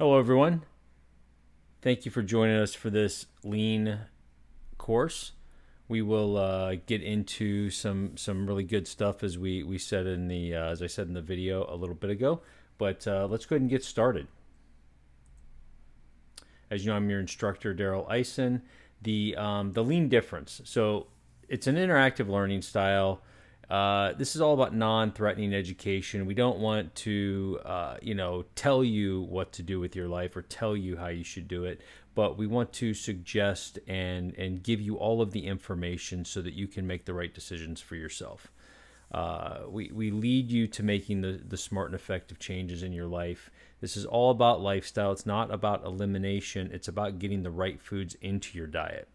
Hello, everyone. Thank you for joining us for this L.E.AN course. We will get into some really good stuff as we said in the as I said in the video a little bit ago. But let's go ahead and get started. As you know, I'm your instructor, Daryl Eisen. The L.E.AN difference. So it's an interactive learning style. This is all about non-threatening education. We don't want to, tell you what to do with your life or tell you how you should do it, but we want to suggest and give you all of the information so that you can make the right decisions for yourself. We lead you to making the smart and effective changes in your life. This is all about lifestyle. It's not about elimination. It's about getting the right foods into your diet.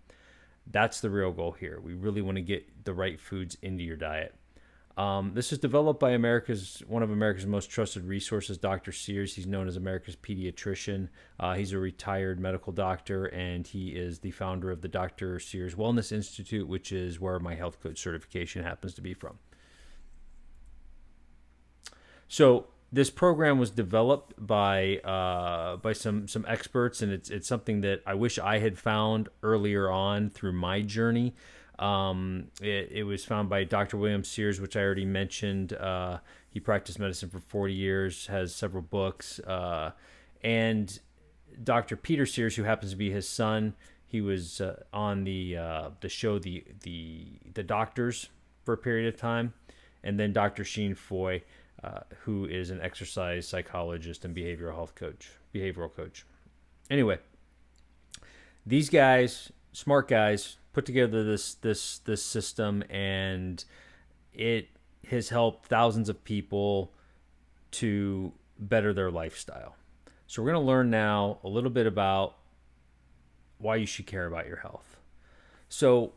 That's the real goal here. We really want to get the right foods into your diet. This is developed by one of America's most trusted resources, Dr. Sears. He's known as America's pediatrician. He's a retired medical doctor, and he is the founder of the Dr. Sears Wellness Institute, which is where my health coach certification happens to be from. So this program was developed by some experts, and it's something that I wish I had found earlier on through my journey. It was found by Dr. William Sears, which I already mentioned. He practiced medicine for 40 years, has several books, and Dr. Peter Sears, who happens to be his son. He was on the show the Doctors for a period of time, and then Dr. Sheen Foy, who is an exercise psychologist and behavioral coach. Anyway, these guys, smart guys, put together this system, and it has helped thousands of people to better their lifestyle. So we're going to learn now a little bit about why you should care about your health. So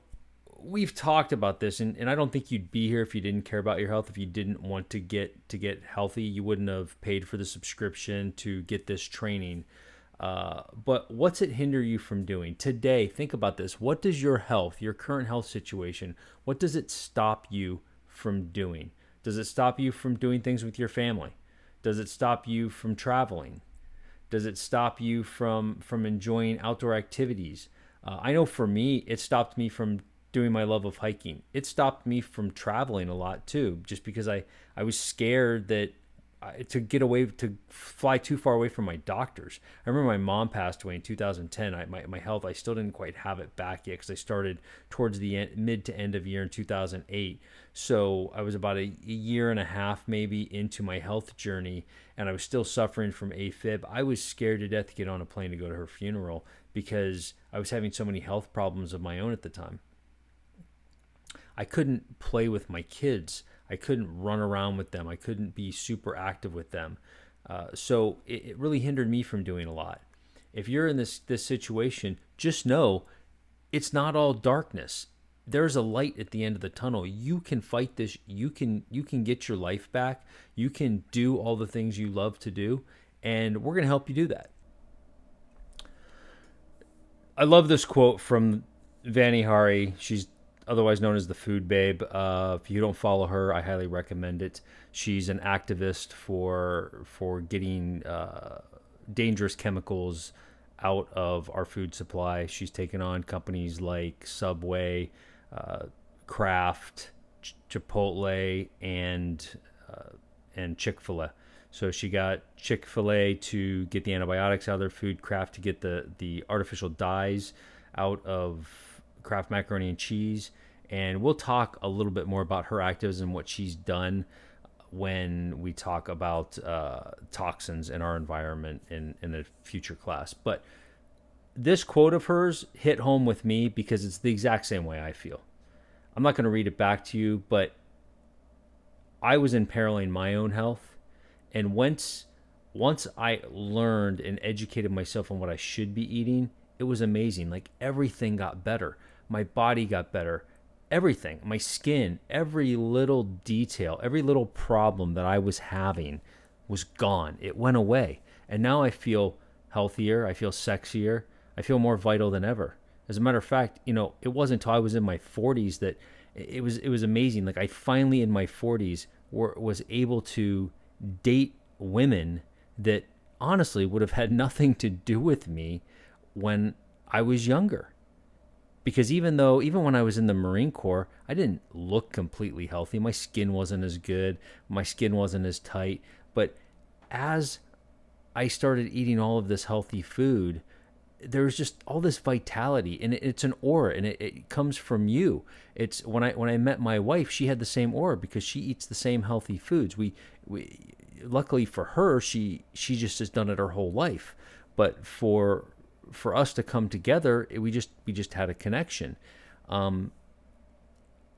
we've talked about this, and I don't think you'd be here if you didn't care about your health. If you didn't want to get healthy, you wouldn't have paid for the subscription to get this training. But what's it hinder you from doing today? Think about this. What does your current health situation, what does it stop you from doing? Does it stop you from doing things with your family? Does it stop you from traveling? Does it stop you from enjoying outdoor activities? I know for me, it stopped me from doing my love of hiking. It stopped me from traveling a lot too, just because I was scared that to fly too far away from my doctors. I remember my mom passed away in 2010. My health, I still didn't quite have it back yet because I started towards the mid to end of year in 2008. So I was about a year and a half maybe into my health journey, and I was still suffering from AFib. I was scared to death to get on a plane to go to her funeral because I was having so many health problems of my own at the time. I couldn't play with my kids. I couldn't run around with them. I couldn't be super active with them. So it really hindered me from doing a lot. If you're in this situation, just know it's not all darkness. There's a light at the end of the tunnel. You can fight this. You can get your life back. You can do all the things you love to do, and we're going to help you do that. I love this quote from Vani Hari. She's otherwise known as the Food Babe. If you don't follow her, I highly recommend it. She's an activist for getting dangerous chemicals out of our food supply. She's taken on companies like Subway, Kraft, Chipotle, and Chick-fil-A. So she got Chick-fil-A to get the antibiotics out of their food, Kraft to get the artificial dyes out of Kraft macaroni and cheese, and we'll talk a little bit more about her activism and what she's done when we talk about toxins in our environment in a future class. But this quote of hers hit home with me because it's the exact same way I feel. I'm not going to read it back to you, but I was imperiling my own health, and once I learned and educated myself on what I should be eating, it was amazing. Like everything got better. My body got better. Everything, my skin, every little detail, every little problem that I was having was gone. It went away. And now I feel healthier. I feel sexier. I feel more vital than ever. As a matter of fact, it wasn't until I was in my 40s that it was amazing. Like I finally in my 40s was able to date women that honestly would have had nothing to do with me when I was younger. Because even when I was in the Marine Corps, I didn't look completely healthy. My skin wasn't as good. My skin wasn't as tight. But as I started eating all of this healthy food, there was just all this vitality, and it's an aura, and it comes from you. It's when I met my wife, she had the same aura because she eats the same healthy foods. We luckily for her, she just has done it her whole life. But for us to come together, we just had a connection.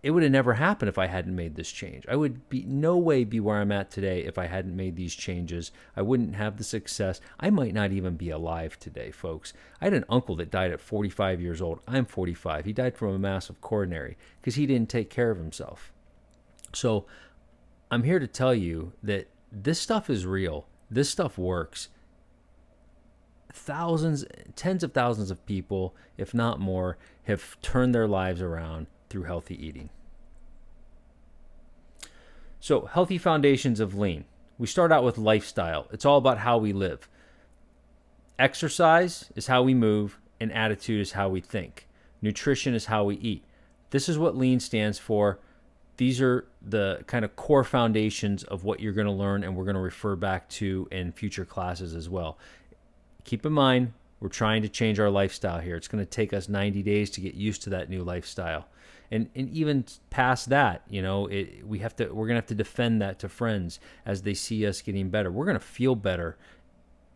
It would have never happened if I hadn't made this change. I would be no way be where I'm at today if I hadn't made these changes. I wouldn't have the success. I might not even be alive today, folks. I had an uncle that died at 45 years old. I'm 45. He died from a massive coronary because he didn't take care of himself. So I'm here to tell you that this stuff is real. This stuff works. Thousands, tens of thousands of people, if not more, have turned their lives around through healthy eating. So, healthy foundations of lean. We start out with lifestyle. It's all about how we live. Exercise is how we move, and attitude is how we think. Nutrition is how we eat. This is what lean stands for. These are the kind of core foundations of what you're going to learn, and we're going to refer back to in future classes as well. Keep in mind, we're trying to change our lifestyle here. It's going to take us 90 days to get used to that new lifestyle. And even past that, we're going to have to defend that to friends as they see us getting better. We're going to feel better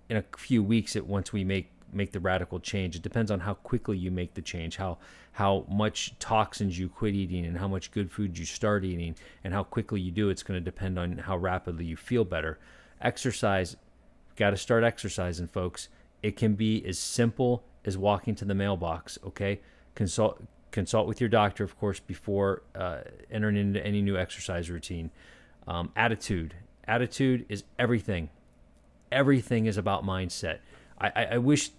in a few weeks once we make the radical change. It depends on how quickly you make the change, how much toxins you quit eating, and how much good food you start eating, and how quickly you do. It's going to depend on how rapidly you feel better. Exercise, got to start exercising, folks. It can be as simple as walking to the mailbox, okay? Consult with your doctor, of course, before entering into any new exercise routine. Attitude is everything. Everything is about mindset. I wish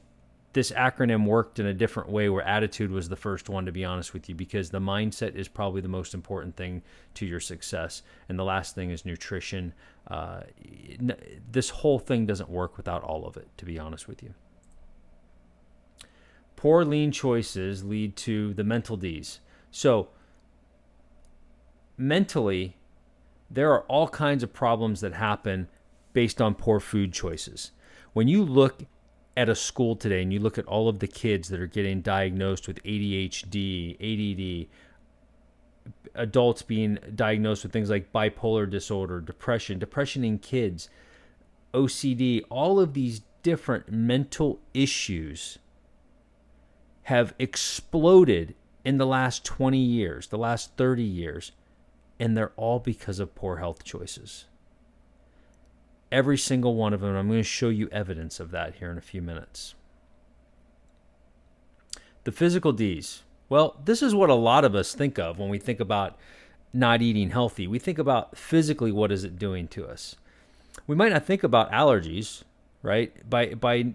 this acronym worked in a different way where attitude was the first one, to be honest with you, because the mindset is probably the most important thing to your success. And the last thing is nutrition. This whole thing doesn't work without all of it, to be honest with you. Poor lean choices lead to the mental D's. So mentally, there are all kinds of problems that happen based on poor food choices. When you look at a school today and you look at all of the kids that are getting diagnosed with ADHD, ADD, adults being diagnosed with things like bipolar disorder, depression in kids, OCD, all of these different mental issues have exploded in the last 20 years, the last 30 years, and they're all because of poor health choices. Every single one of them. I'm going to show you evidence of that here in a few minutes. The physical D's. Well, this is what a lot of us think of when we think about not eating healthy. We think about physically, what is it doing to us? We might not think about allergies, right? By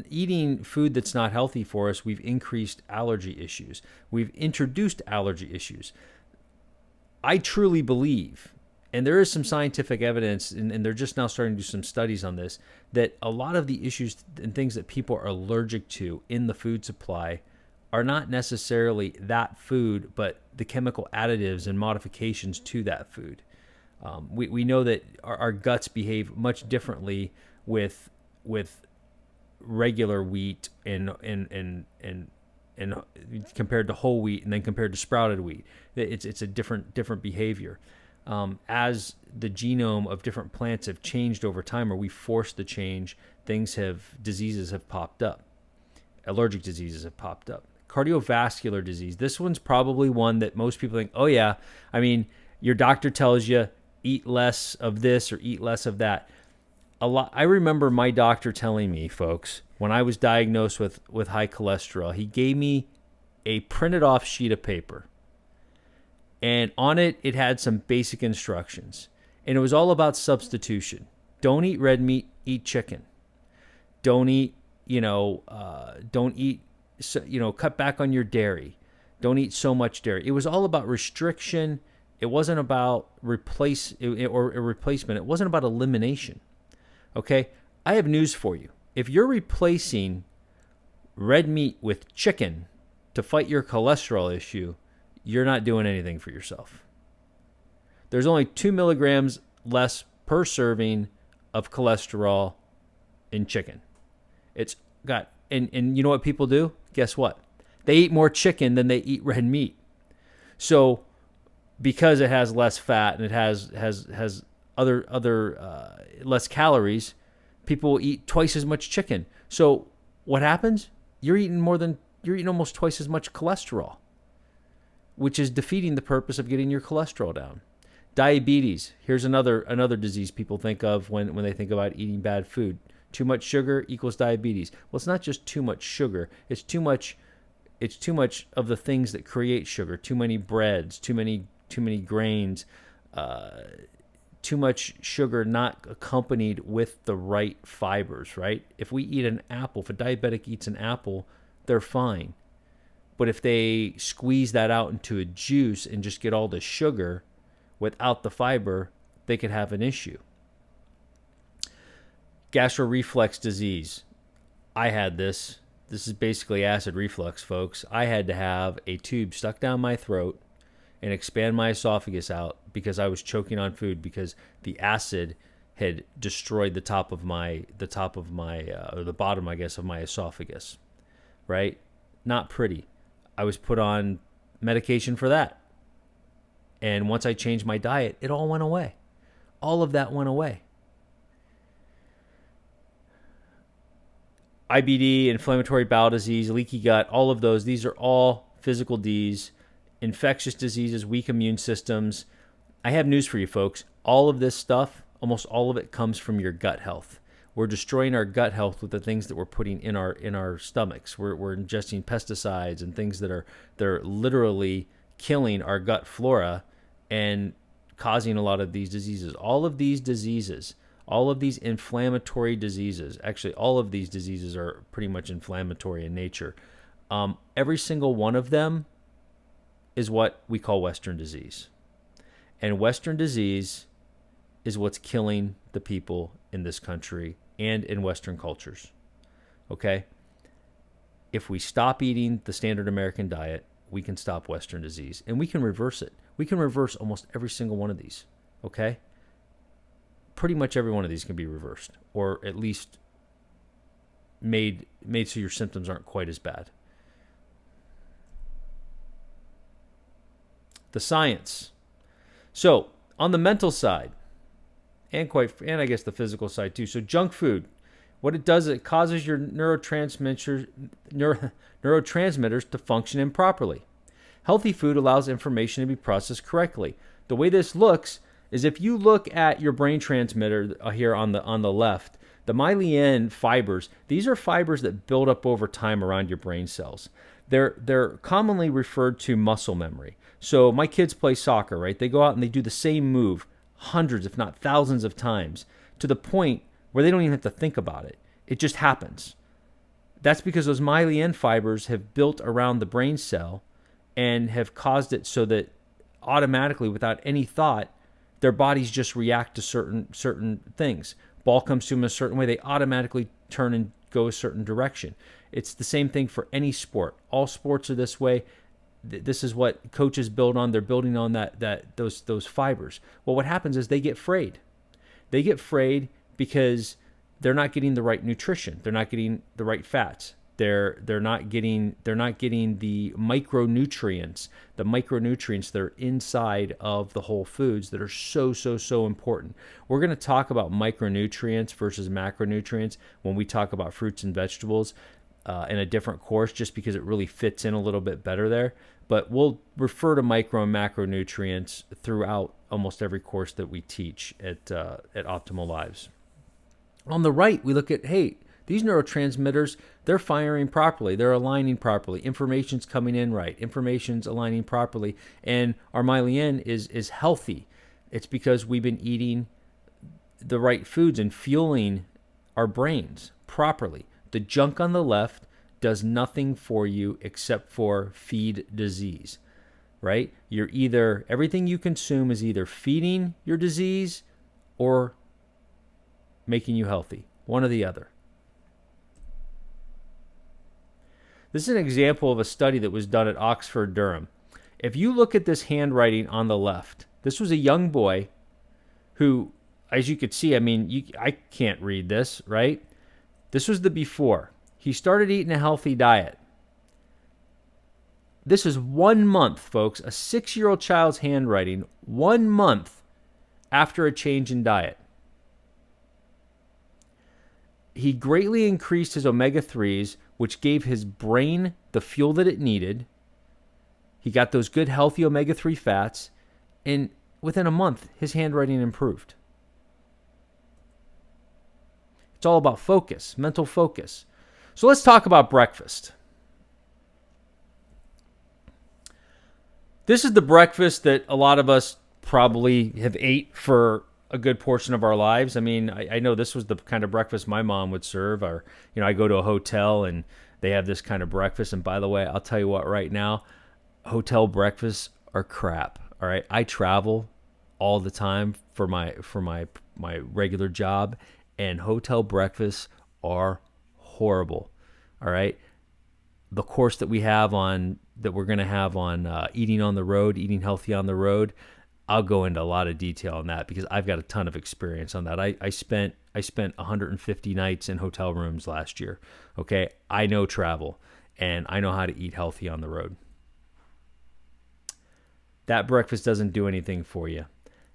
eating food that's not healthy for us, we've increased allergy issues. We've introduced allergy issues. I truly believe, and there is some scientific evidence, and they're just now starting to do some studies on this, that a lot of the issues and things that people are allergic to in the food supply are not necessarily that food, but the chemical additives and modifications to that food. We know that our guts behave much differently with regular wheat and compared to whole wheat, and then compared to sprouted wheat. It's a different behavior. As the genome of different plants have changed over time, or we forced the change, diseases have popped up. Allergic diseases have popped up. Cardiovascular disease. This one's probably one that most people think, oh yeah, I mean, your doctor tells you eat less of this or eat less of that. I remember my doctor telling me, folks, when I was diagnosed with high cholesterol, he gave me a printed off sheet of paper. And on it, it had some basic instructions. And it was all about substitution. Don't eat red meat, eat chicken. Don't eat, cut back on your dairy. Don't eat so much dairy. It was all about restriction. It wasn't about replacement. It wasn't about elimination. Okay? I have news for you. If you're replacing red meat with chicken to fight your cholesterol issue, you're not doing anything for yourself. There's only 2 milligrams less per serving of cholesterol in chicken. It's got, and you know what people do? Guess what? They eat more chicken than they eat red meat. So because it has less fat and it has other less calories, people will eat twice as much chicken. So what happens? You're eating almost twice as much cholesterol, which is defeating the purpose of getting your cholesterol down. Diabetes. Here's another disease people think of when they think about eating bad food. Too much sugar equals diabetes. Well, it's not just too much sugar. It's too much of the things that create sugar. Too many breads, too many grains, too much sugar not accompanied with the right fibers, right? If we eat an apple, if a diabetic eats an apple, they're fine. But if they squeeze that out into a juice and just get all the sugar without the fiber, they could have an issue. Gastroreflex disease. I had this. This is basically acid reflux, folks. I had to have a tube stuck down my throat and expand my esophagus out because I was choking on food because the acid had destroyed the bottom, I guess, of my esophagus. Right? Not pretty. I was put on medication for that. And once I changed my diet, it all went away. All of that went away. IBD, inflammatory bowel disease, leaky gut, all of those, these are all physical Ds. Infectious diseases, weak immune systems. I have news for you, folks. All of this stuff, almost all of it comes from your gut health. We're destroying our gut health with the things that we're putting in our stomachs. We're ingesting pesticides and things they're literally killing our gut flora and causing a lot of these diseases. All of these diseases, all of these inflammatory diseases, actually all of these diseases are pretty much inflammatory in nature. Every single one of them is what we call Western disease. And Western disease is what's killing the people in this country and in Western cultures. Okay? If we stop eating the standard American diet, we can stop Western disease and we can reverse it. We can reverse almost every single one of these. Okay? Pretty much every one of these can be reversed, or at least made so your symptoms aren't quite as bad. The science. So on the mental side, and I guess the physical side too. So junk food, what it does, it causes your neurotransmitters to function improperly. Healthy food allows information to be processed correctly. The way this looks is if you look at your brain transmitter here on the left, the L.E.AN fibers, these are fibers that build up over time around your brain cells. They're commonly referred to muscle memory. So my kids play soccer, right? They go out and they do the same move hundreds, if not thousands of times to the point where they don't even have to think about it. It just happens. That's because those L.E.AN fibers have built around the brain cell and have caused it so that automatically, without any thought, their bodies just react to certain things. Ball comes to them a certain way, they automatically turn and go a certain direction. It's the same thing for any sport. All sports are this way. This is what coaches build on. They're building on those fibers. Well, what happens is they get frayed. They get frayed because they're not getting the right nutrition. They're not getting the right fats. They're not getting the micronutrients that are inside of the whole foods that are so important. We're going to talk about micronutrients versus macronutrients when we talk about fruits and vegetables in a different course, just because it really fits in a little bit better there. But we'll refer to micro and macronutrients throughout almost every course that we teach at Optimal Lives. On the right, we look at, hey, these neurotransmitters, they're firing properly. They're aligning properly. Information's coming in right. Information's aligning properly. And our L.E.AN is healthy. It's because we've been eating the right foods and fueling our brains properly. The junk on the left does nothing for you except for feed disease, right? Everything you consume is either feeding your disease or making you healthy. one or the other. This is an example of a study that was done at Oxford, Durham. If you look at this handwriting on the left, this was a young boy who, as you could see, I can't read this, right? This was the before. He started eating a healthy diet. This is 1 month, folks, a 6-year-old child's handwriting, 1 month after a change in diet. He greatly increased his omega-3s, which gave his brain the fuel that it needed. He got those good, healthy omega-3 fats, and within a month, his handwriting improved. It's all about focus, mental focus. So let's talk about breakfast. This is the breakfast that a lot of us probably have ate for a good portion of our lives. I know this was the kind of breakfast my mom would serve. Or, I go to a hotel and they have this kind of breakfast. And by the way, I'll tell you what, right now, hotel breakfasts are crap. All right. I travel all the time for my regular job, and hotel breakfasts are horrible. All right. The course that we're going to have on eating on the road, eating healthy on the road, I'll go into a lot of detail on that because I've got a ton of experience on that. I spent 150 nights in hotel rooms last year. Okay, I know travel and I know how to eat healthy on the road. That breakfast doesn't do anything for you.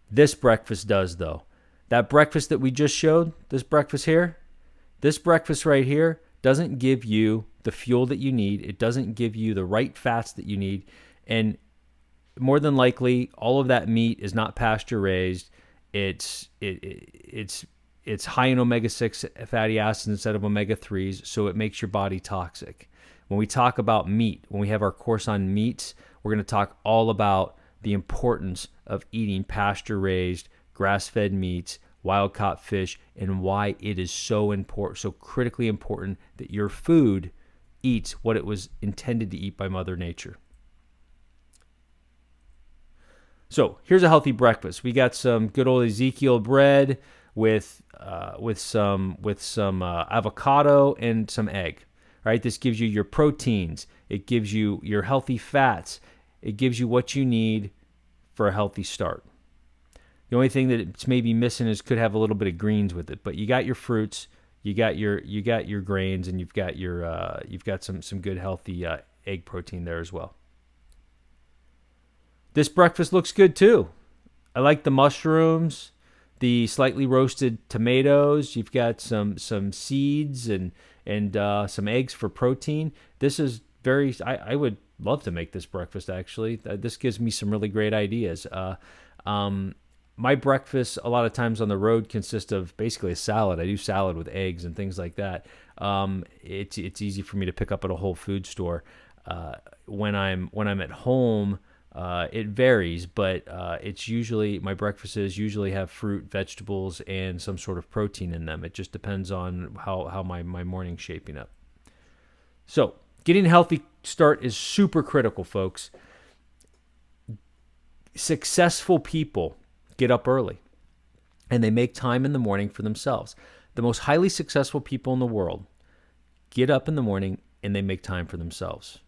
This breakfast does, though. That breakfast that we just showed, this breakfast right here doesn't give you the fuel that you need. It doesn't give you the right fats that you need. And more than likely, all of that meat is not pasture raised. It's high in omega-6 fatty acids instead of omega-3s, so it makes your body toxic. When we talk about meat, when we have our course on meats, we're going to talk all about the importance of eating pasture-raised, grass-fed meats, wild-caught fish, and why it is so important, so critically important that your food eats what it was intended to eat by Mother Nature. So here's a healthy breakfast. We got some good old Ezekiel bread with some avocado and some egg. All right, this gives you your proteins. It gives you your healthy fats. It gives you what you need for a healthy start. The only thing that it's maybe missing is could have a little bit of greens with it, but you got your fruits, you got your grains, and you've got some good healthy egg protein there as well. This breakfast looks good too. I like the mushrooms, the slightly roasted tomatoes. You've got some seeds and some eggs for protein. This is I would love to make this breakfast, actually. This gives me some really great ideas. My breakfast a lot of times on the road consists of basically a salad. I do salad with eggs and things like that. It's easy for me to pick up at a Whole Food store. When I'm at home, it varies, but it's usually my breakfasts usually have fruit, vegetables, and some sort of protein in them. It just depends on how my morning's shaping up. So getting a healthy start is super critical, folks. Successful people get up early, and they make time in the morning for themselves. The most highly successful people in the world get up in the morning and they make time for themselves.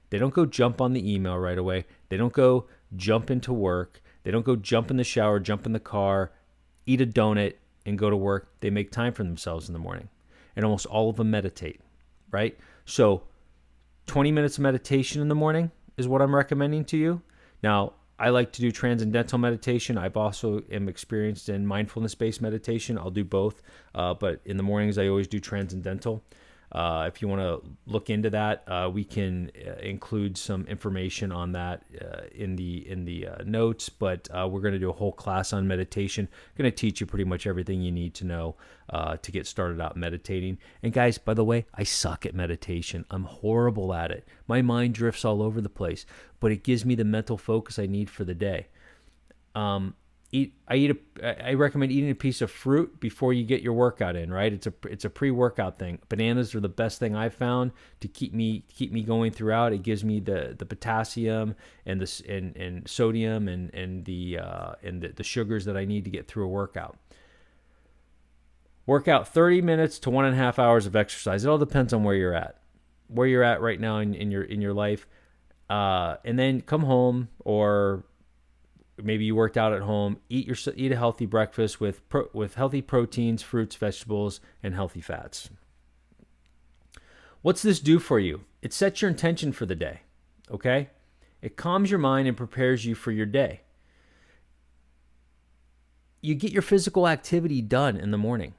They don't go jump on the email right away. They don't go jump into work. They don't go jump in the shower, jump in the car, eat a donut, and go to work. They make time for themselves in the morning. And almost all of them meditate, right? So 20 minutes of meditation in the morning is what I'm recommending to you. Now, I like to do transcendental meditation. I've also am experienced in mindfulness-based meditation. I'll do both, but in the mornings I always do transcendental. If you want to look into that, we can include some information on that in the notes. But we're going to do a whole class on meditation. Going to teach you pretty much everything you need to know to get started out meditating. And guys, by the way, I suck at meditation. I'm horrible at it. My mind drifts all over the place, but it gives me the mental focus I need for the day. I recommend eating a piece of fruit before you get your workout in, right? It's a pre-workout thing. Bananas are the best thing I've found to keep me going throughout. It gives me the potassium and and sodium and the sugars that I need to get through a workout. Work out 30 minutes to 1.5 hours of exercise. It all depends on where you're at right now in your life. And then come home, or maybe you worked out at home. Eat a healthy breakfast with healthy proteins, fruits, vegetables, and healthy fats. What's this do for you? It sets your intention for the day. Okay? It calms your mind and prepares you for your day. You get your physical activity done in the morning.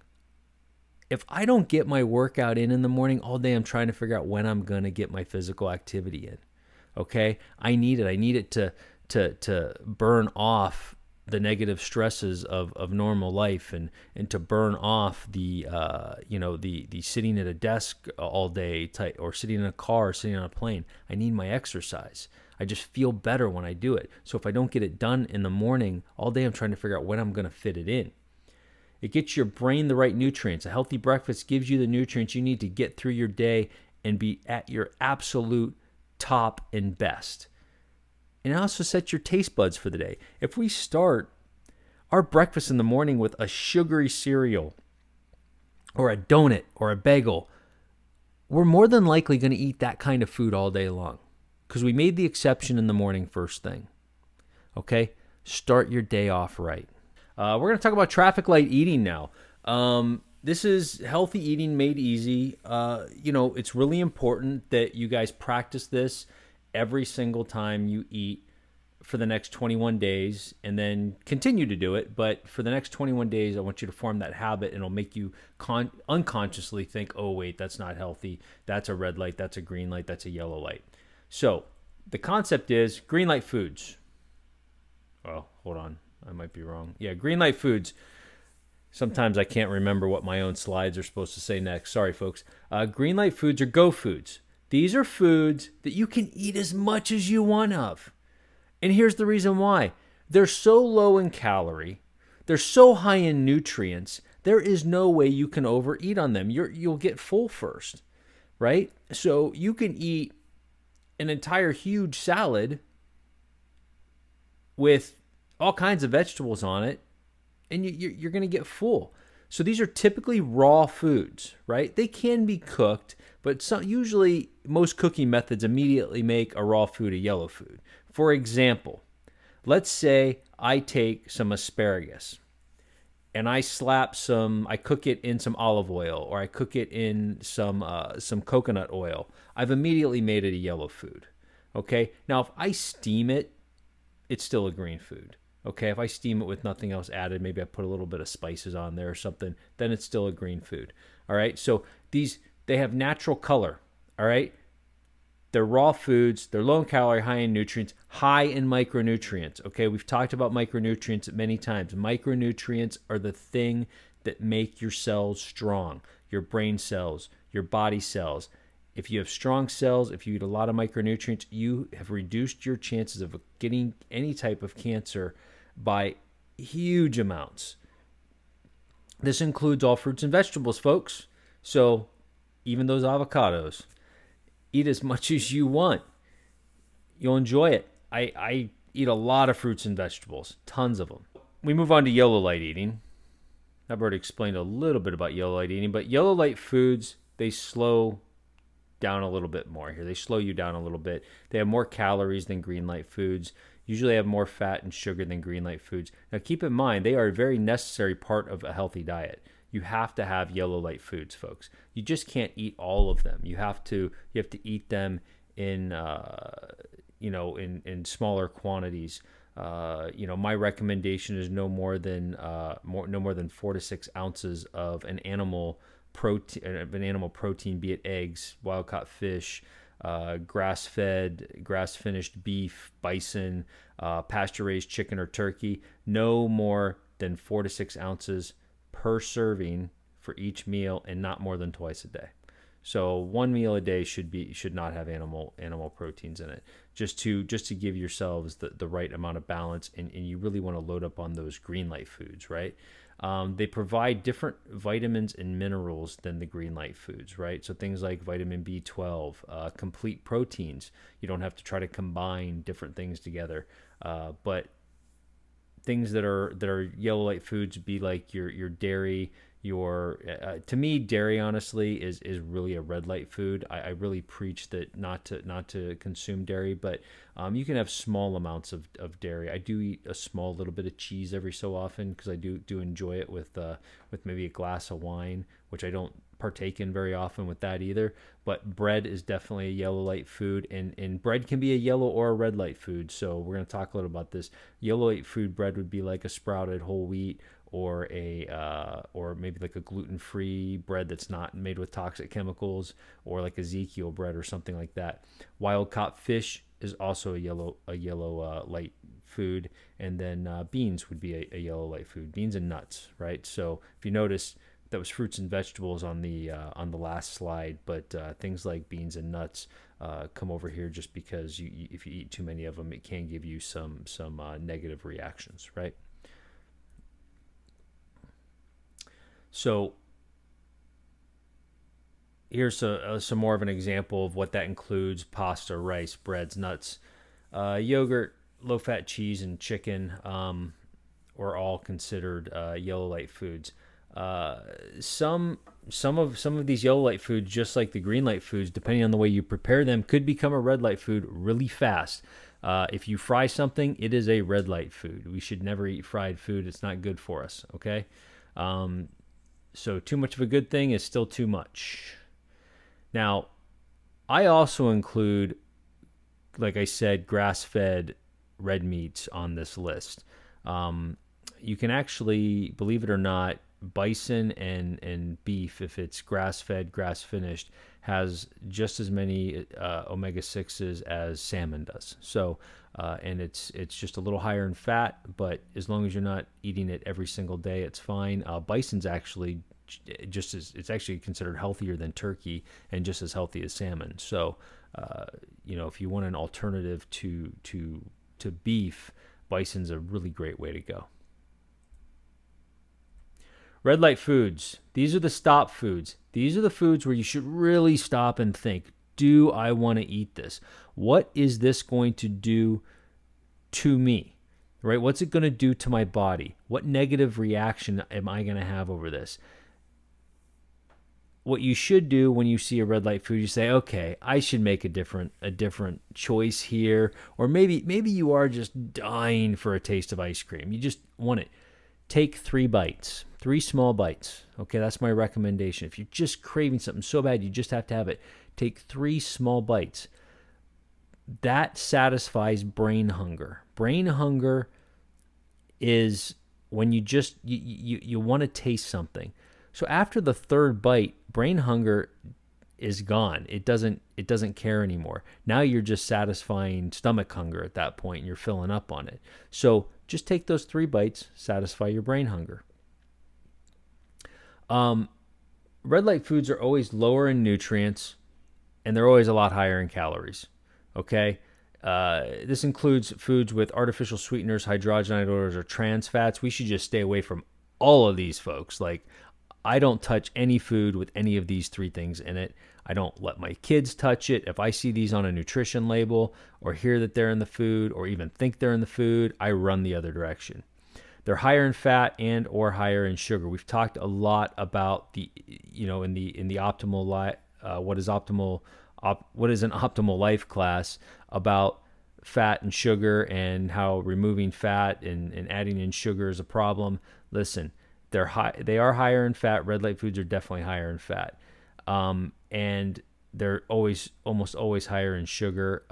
If I don't get my workout in the morning, all day I'm trying to figure out when I'm going to get my physical activity in. Okay? I need it. I need it to burn off the negative stresses of normal life, and to burn off the the sitting at a desk all day or sitting in a car, or sitting on a plane. I need my exercise. I just feel better when I do it. So if I don't get it done in the morning, all day I'm trying to figure out when I'm going to fit it in. It gets your brain the right nutrients. A healthy breakfast gives you the nutrients you need to get through your day and be at your absolute top and best. And it also sets your taste buds for the day. If we start our breakfast in the morning with a sugary cereal or a donut or a bagel, we're more than likely going to eat that kind of food all day long, because we made the exception in the morning first thing. Okay? Start your day off right. We're going to talk about traffic light eating now. This is healthy eating made easy. It's really important that you guys practice this every single time you eat for the next 21 days, and then continue to do it. But for the next 21 days, I want you to form that habit, and it'll make you unconsciously think, oh, wait, that's not healthy. That's a red light. That's a green light. That's a yellow light. So the concept is green light foods. Oh, hold on. I might be wrong. Yeah, green light foods. Sometimes I can't remember what my own slides are supposed to say next. Sorry, folks. Green light foods are go foods. These are foods that you can eat as much as you want of. And here's the reason why. They're so low in calorie. They're so high in nutrients. There is no way you can overeat on them. You'll get full first, right? So you can eat an entire huge salad with all kinds of vegetables on it, and you're going to get full. So these are typically raw foods, right? They can be cooked, but usually most cooking methods immediately make a raw food a yellow food. For example, let's say I take some asparagus and I cook it in some olive oil, or I cook it in some coconut oil. I've immediately made it a yellow food. Okay? Now, if I steam it, it's still a green food. Okay, if I steam it with nothing else added, maybe I put a little bit of spices on there or something, then it's still a green food. All right, so they have natural color. All right, they're raw foods. They're low in calorie, high in nutrients, high in micronutrients. Okay, we've talked about micronutrients many times. Micronutrients are the thing that make your cells strong, your brain cells, your body cells. If you have strong cells, if you eat a lot of micronutrients, you have reduced your chances of getting any type of cancer by huge amounts. This includes all fruits and vegetables, folks. So even those avocados, eat as much as you want. You'll enjoy it. I eat a lot of fruits and vegetables, tons of them. We move on to yellow light eating. I've already explained a little bit about yellow light eating, but yellow light foods, they slow down a little bit more here. They slow you down a little bit. They have more calories than green light foods. Usually have more fat and sugar than green light foods. Now keep in mind, they are a very necessary part of a healthy diet. You have to have yellow light foods, folks. You just can't eat all of them. You have to eat them in in smaller quantities. My recommendation is no more than 4 to 6 ounces of an animal protein, be it eggs, wild-caught fish, grass-fed, grass-finished beef, bison, pasture-raised chicken or turkey. No more than 4 to 6 ounces per serving for each meal, and not more than twice a day. So one meal a day should not have animal proteins in it, just to give yourselves the right amount of balance, and you really want to load up on those green light foods, right? They provide different vitamins and minerals than the green light foods, right? So things like vitamin B12, complete proteins. You don't have to try to combine different things together, but things that are yellow light foods be like your dairy, your to me, dairy honestly is really a red light food. I really preach that not to consume dairy, but you can have small amounts of dairy. I do eat a small little bit of cheese every so often because I do enjoy it with maybe a glass of wine, which I don't partake in very often with that either. But bread is definitely a yellow light food, and bread can be a yellow or a red light food. So we're going to talk a little about this. Yellow light food bread would be like a sprouted whole wheat, or maybe like a gluten-free bread that's not made with toxic chemicals, or like Ezekiel bread or something like that. Wild caught fish is also a yellow light food, and then beans would be a yellow light food. Beans and nuts, right? So if you notice, that was fruits and vegetables on the last slide, but things like beans and nuts come over here just because if you eat too many of them, it can give you some negative reactions, right? So here's some more of an example of what that includes: pasta, rice, breads, nuts, yogurt, low-fat cheese, and chicken. Are all considered yellow light foods. Uh, some some of these yellow light foods, just like the green light foods, depending on the way you prepare them, could become a red light food really fast. If you fry something, it is a red light food. We should never eat fried food. It's not good for us. Okay. Um, so too much of a good thing is still too much. Now, I also include, like I said, grass-fed red meats on this list. Um, you can actually, believe it or not, bison and beef, if it's grass-fed, grass-finished, has just as many omega 6s as salmon does. So, and it's just a little higher in fat, but as long as you're not eating it every single day, it's fine. Bison's actually just as it's actually considered healthier than turkey and just as healthy as salmon. So, if you want an alternative to beef, bison's a really great way to go. Red light foods. These are the stop foods. These are the foods where you should really stop and think, do I want to eat this? What is this going to do to me? Right? What's it going to do to my body? What negative reaction am I going to have over this? What you should do when you see a red light food, you say, okay, I should make a different choice here. Or maybe you are just dying for a taste of ice cream. You just want it. Take 3 bites, 3 small bites. Okay, that's my recommendation. If you're just craving something so bad, you just have to have it. Take 3 small bites. That satisfies brain hunger. Brain hunger is when you want to taste something. So after the third bite, brain hunger is gone. It doesn't care anymore. Now you're just satisfying stomach hunger at that point, and you're filling up on it. So just take those 3 bites, satisfy your brain hunger. Red light foods are always lower in nutrients, and they're always a lot higher in calories. Okay? This includes foods with artificial sweeteners, hydrogenated oils, or trans fats. We should just stay away from all of these, folks. Like, I don't touch any food with any of these 3 things in it. I don't let my kids touch it. If I see these on a nutrition label or hear that they're in the food or even think they're in the food, I run the other direction. They're higher in fat and or higher in sugar. We've talked a lot about in the optimal life, what is an optimal life class, about fat and sugar and how removing fat and adding in sugar is a problem. Listen, they are higher in fat. Red light foods are definitely higher in fat, and they're almost always higher in sugar.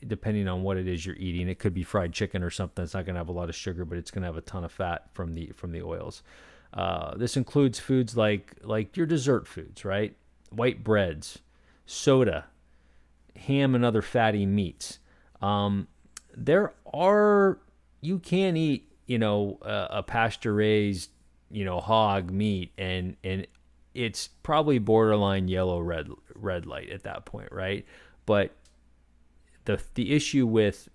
Depending on what it is you're eating, it could be fried chicken or something that's not going to have a lot of sugar, but it's going to have a ton of fat from the oils. This includes foods like your dessert foods, right? White breads, soda, ham, and other fatty meats. You can eat a pasture raised hog meat, and it's probably borderline yellow red light at that point, right? But the issue with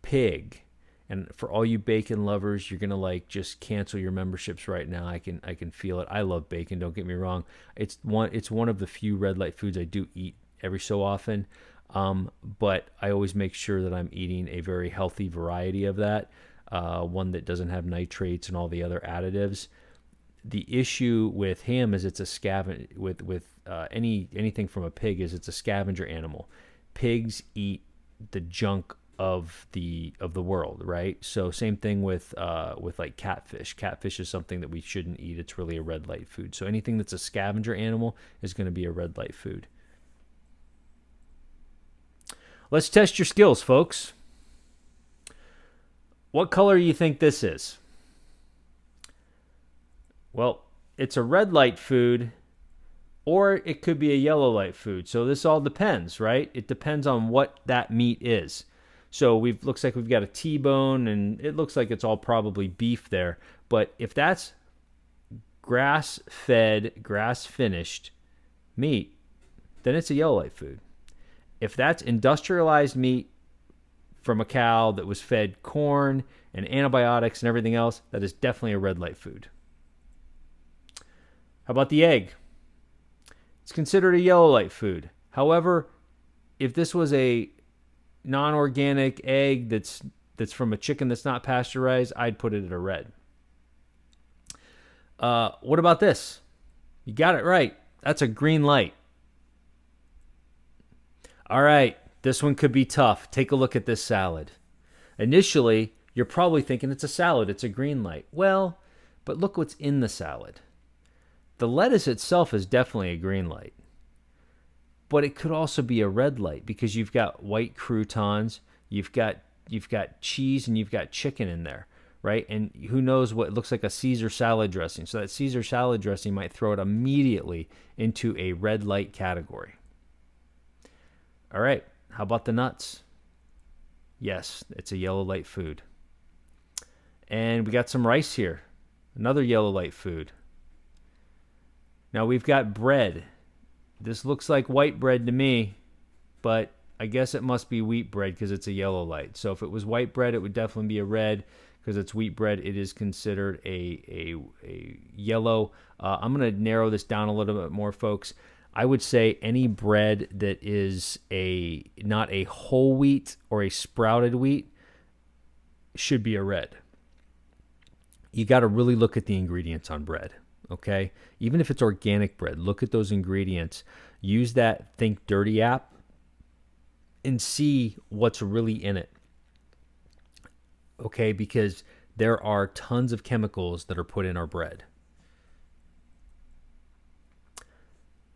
pig, and for all you bacon lovers, you're gonna just cancel your memberships right now. I can feel it. I love bacon, don't get me wrong. It's one of the few red light foods I do eat every so often. But I always make sure that I'm eating a very healthy variety of that. one that doesn't have nitrates and all the other additives. The issue with ham is it's a scavenger. With anything from a pig is it's a scavenger animal. Pigs eat the junk of the world, right? So same thing with like catfish. Catfish is something that we shouldn't eat. It's really a red light food. So anything that's a scavenger animal is going to be a red light food. Let's test your skills, folks. What color do you think this is? Well, it's a red light food, or it could be a yellow light food. So this all depends, right? It depends on what that meat is. So looks like we've got a T-bone, and it looks like it's all probably beef there. But if that's grass-fed, grass-finished meat, then it's a yellow light food. If that's industrialized meat from a cow that was fed corn and antibiotics and everything else, that is definitely a red light food. How about the egg? It's considered a yellow light food. However, if this was a non-organic egg that's from a chicken that's not pasteurized, I'd put it at a red. What about this? You got it right. That's a green light. All right, this one could be tough. Take a look at this salad. Initially, you're probably thinking it's a salad. It's a green light. Well, but look what's in the salad. The lettuce itself is definitely a green light. But it could also be a red light because you've got white croutons, you've got cheese, and you've got chicken in there, right? And who knows what looks like a Caesar salad dressing. So that Caesar salad dressing might throw it immediately into a red light category. All right, how about the nuts? Yes, it's a yellow light food. And we got some rice here, another yellow light food. Now we've got bread. This looks like white bread to me, but I guess it must be wheat bread because it's a yellow light. So if it was white bread, it would definitely be a red. Because it's wheat bread, it is considered a yellow. I'm going to narrow this down a little bit more, folks. I would say any bread that is not a whole wheat or a sprouted wheat should be a red. You got to really look at the ingredients on bread, okay? Even if it's organic bread, look at those ingredients. Use that Think Dirty app and see what's really in it, okay? Because there are tons of chemicals that are put in our bread.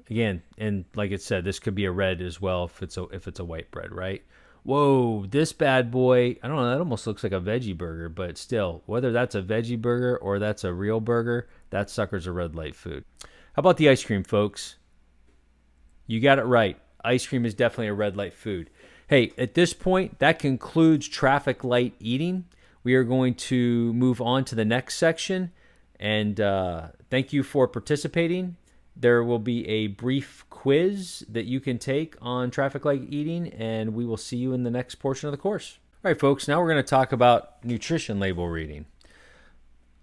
Again, and like it said, this could be a red as well if it's a white bread, right? Whoa, this bad boy, I don't know, that almost looks like a veggie burger, but still, whether that's a veggie burger or that's a real burger, that sucker's a red light food. How about the ice cream, folks? You got it right. Ice cream is definitely a red light food. Hey, at this point, that concludes traffic light eating. We are going to move on to the next section, and thank you for participating. There will be a brief quiz that you can take on traffic light eating, and we will see you in the next portion of the course. All right, folks, now we're going to talk about nutrition label reading.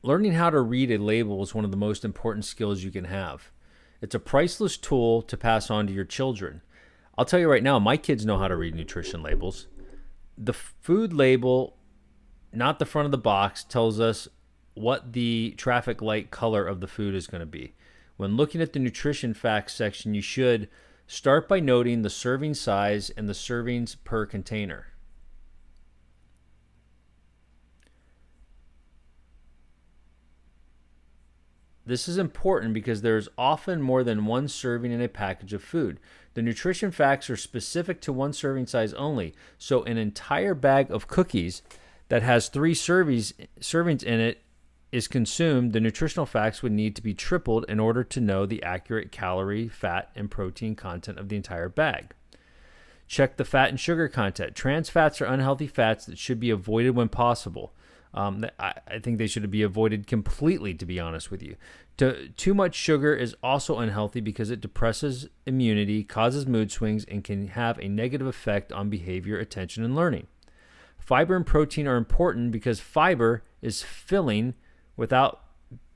Learning how to read a label is one of the most important skills you can have. It's a priceless tool to pass on to your children. I'll tell you right now, my kids know how to read nutrition labels. The food label, not the front of the box, tells us what the traffic light color of the food is going to be. When looking at the nutrition facts section, you should start by noting the serving size and the servings per container. This is important because there's often more than one serving in a package of food. The nutrition facts are specific to one serving size only. So an entire bag of cookies that has 3 servings in it is consumed, the nutritional facts would need to be tripled in order to know the accurate calorie, fat, and protein content of the entire bag. Check the fat and sugar content. Trans fats are unhealthy fats that should be avoided when possible. I think they should be avoided completely, to be honest with you. Too much sugar is also unhealthy because it depresses immunity, causes mood swings, and can have a negative effect on behavior, attention, and learning. Fiber and protein are important because fiber is filling without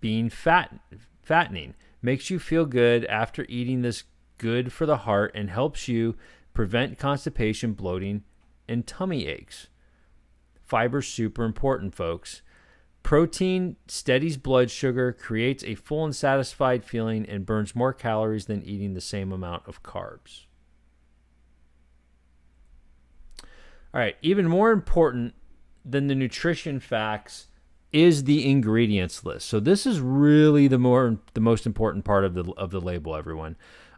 being fattening. Makes you feel good after eating this, good for the heart, and helps you prevent constipation, bloating, and tummy aches. Fiber's super important, folks. Protein steadies blood sugar, creates a full and satisfied feeling, and burns more calories than eating the same amount of carbs. All right, even more important than the nutrition facts is the ingredients list. So this is really the most important part of the label, everyone.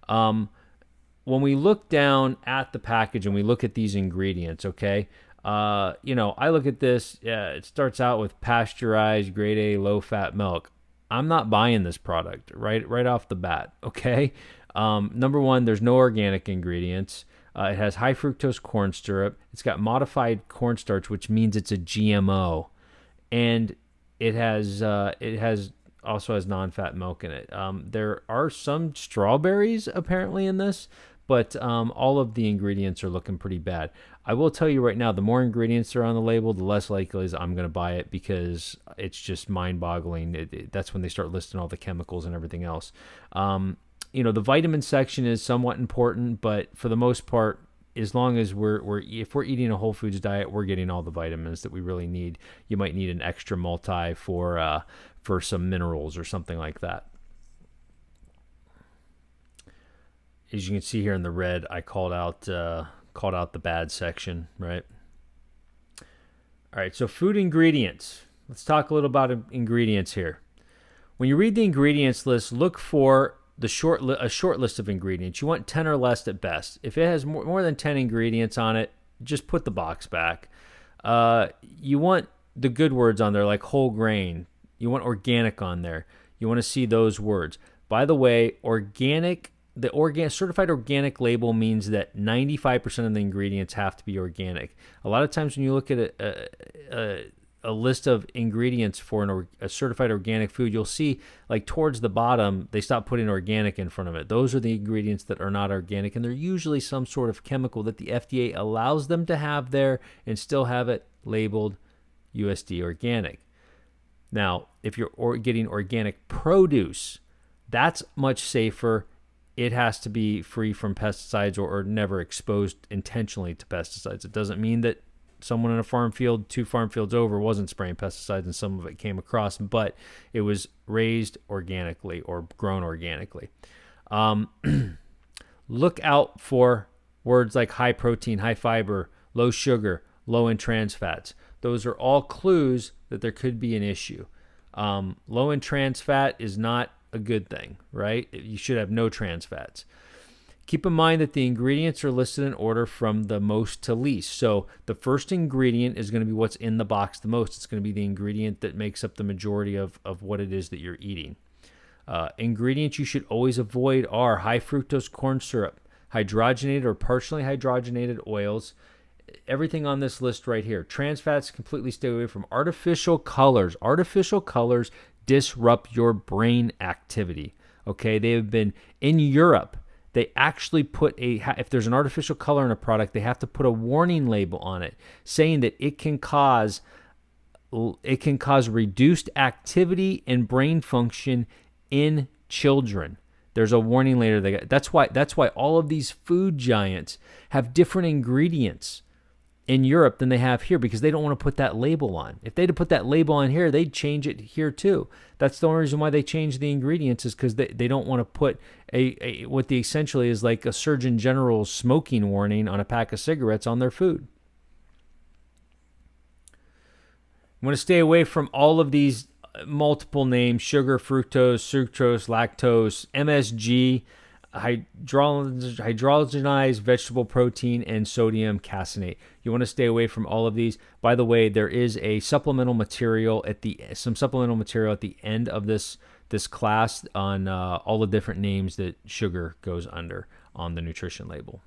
When we look down at the package and we look at these ingredients, okay, I look at this. It starts out with pasteurized, grade A, low-fat milk. I'm not buying this product right off the bat. Okay, number one, there's no organic ingredients. It has high fructose corn syrup. It's got modified cornstarch, which means it's a GMO, and it also has non-fat milk in it. There are some strawberries apparently in this, but all of the ingredients are looking pretty bad. I will tell you right now, the more ingredients are on the label, the less likely is I'm going to buy it, because it's just mind-boggling. That's when they start listing all the chemicals and everything else. The vitamin section is somewhat important, but for the most part, as long as if we're eating a whole foods diet, we're getting all the vitamins that we really need. You might need an extra multi for some minerals or something like that. As you can see here in the red, I called out the bad section, right? All right, so food ingredients. Let's talk a little about ingredients here. When you read the ingredients list, look for a short list of ingredients. You want 10 or less at best. If it has more than 10 ingredients on it, just put the box back. You want the good words on there, like whole grain. You want organic on there. You want to see those words. By the way, certified organic label means that 95% of the ingredients have to be organic. A lot of times when you look at a list of ingredients for a certified organic food, you'll see like towards the bottom, they stop putting organic in front of it. Those are the ingredients that are not organic, and they're usually some sort of chemical that the FDA allows them to have there and still have it labeled USD organic. Now, if you're getting organic produce, that's much safer. It has to be free from pesticides or never exposed intentionally to pesticides. It doesn't mean that someone in a farm field 2 farm fields over wasn't spraying pesticides and some of it came across, but it was raised organically or grown organically. Look out for words like high protein, high fiber, low sugar, low in trans fats. Those are all clues that there could be an issue. Low in trans fat is not a good thing, right? You should have no trans fats. Keep in mind that the ingredients are listed in order from the most to least. So the first ingredient is going to be what's in the box the most. It's going to be the ingredient that makes up the majority of what it is that you're eating. Ingredients you should always avoid are high fructose corn syrup, hydrogenated or partially hydrogenated oils, everything on this list right here. Trans fats, completely stay away from. Artificial colors. Artificial colors disrupt your brain activity. Okay, they have been in Europe. They actually put if there's an artificial color in a product, they have to put a warning label on it saying that it can cause reduced activity and brain function in children. There's a warning label. That's why all of these food giants have different ingredients in Europe than they have here, because they don't want to put that label on. If they'd put that label on here, they'd change it here too. That's the only reason why they change the ingredients, is because they don't want to put what the essentially is like a Surgeon General's smoking warning on a pack of cigarettes on their food. You want to stay away from all of these multiple names: sugar, fructose, sucrose, lactose, MSG, hydrogenized vegetable protein, and sodium caseinate. You want to stay away from all of these. By the way, there is a supplemental material at the end of this class on all the different names that sugar goes under on the nutrition label.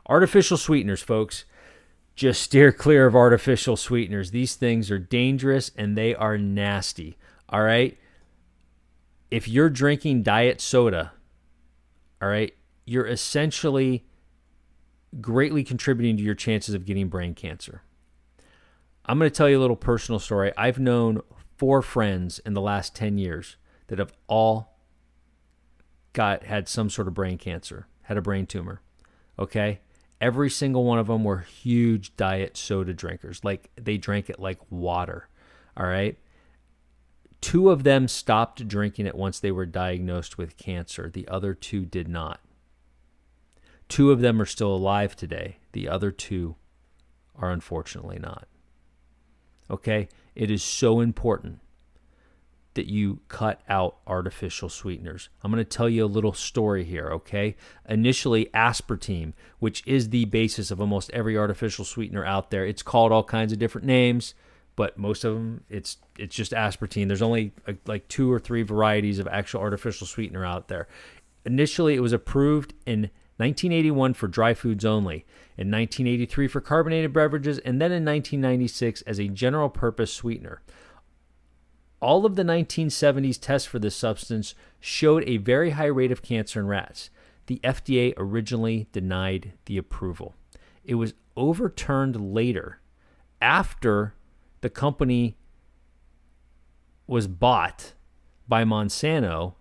Artificial sweeteners, folks. Just steer clear of artificial sweeteners. These things are dangerous and they are nasty. All right? If you're drinking diet soda, all right, you're essentially greatly contributing to your chances of getting brain cancer. I'm going to tell you a little personal story. I've known 4 friends in the last 10 years that have all had some sort of brain cancer, had a brain tumor, okay? Every single one of them were huge diet soda drinkers. Like, they drank it like water. All right. 2 of them stopped drinking it once they were diagnosed with cancer. The other 2 did not. 2 of them are still alive today. The other 2 are unfortunately not. Okay? It is so important that you cut out artificial sweeteners. I'm going to tell you a little story here, okay? Initially, aspartame, which is the basis of almost every artificial sweetener out there. It's called all kinds of different names, but most of them, it's just aspartame. There's only like 2 or 3 varieties of actual artificial sweetener out there. Initially, it was approved in 1981 for dry foods only, in 1983 for carbonated beverages, and then in 1996 as a general purpose sweetener. All of the 1970s tests for this substance showed a very high rate of cancer in rats. The FDA originally denied the approval. It was overturned later after the company was bought by Monsanto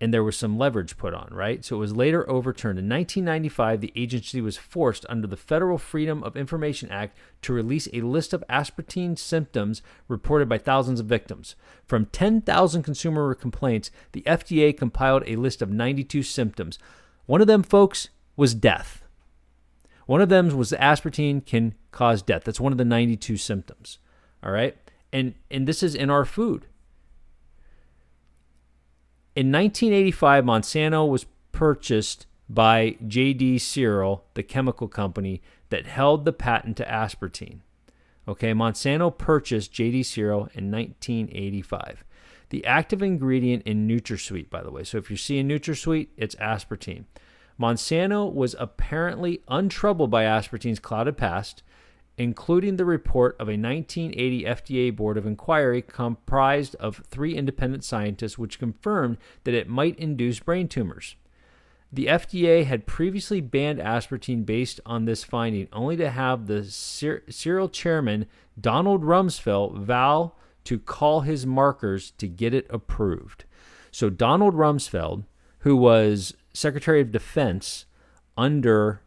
and there was some leverage put on, right? So it was later overturned. In 1995, the agency was forced under the Federal Freedom of Information Act to release a list of aspartame symptoms reported by thousands of victims. From 10,000 consumer complaints, the FDA compiled a list of 92 symptoms. One of them, folks, was death. One of them was aspartame can cause death. That's one of the 92 symptoms, all right? And this is in our food. In 1985, Monsanto was purchased by J.D. Searle, the chemical company that held the patent to aspartame. Okay, Monsanto purchased J.D. Searle in 1985. The active ingredient in NutraSweet, by the way. So if you see a NutraSweet, it's aspartame. Monsanto was apparently untroubled by aspartame's clouded past, including the report of a 1980 FDA Board of Inquiry comprised of 3 independent scientists, which confirmed that it might induce brain tumors. The FDA had previously banned aspartame based on this finding, only to have the Searle chairman, Donald Rumsfeld, vow to call his markers to get it approved. So Donald Rumsfeld, who was Secretary of Defense under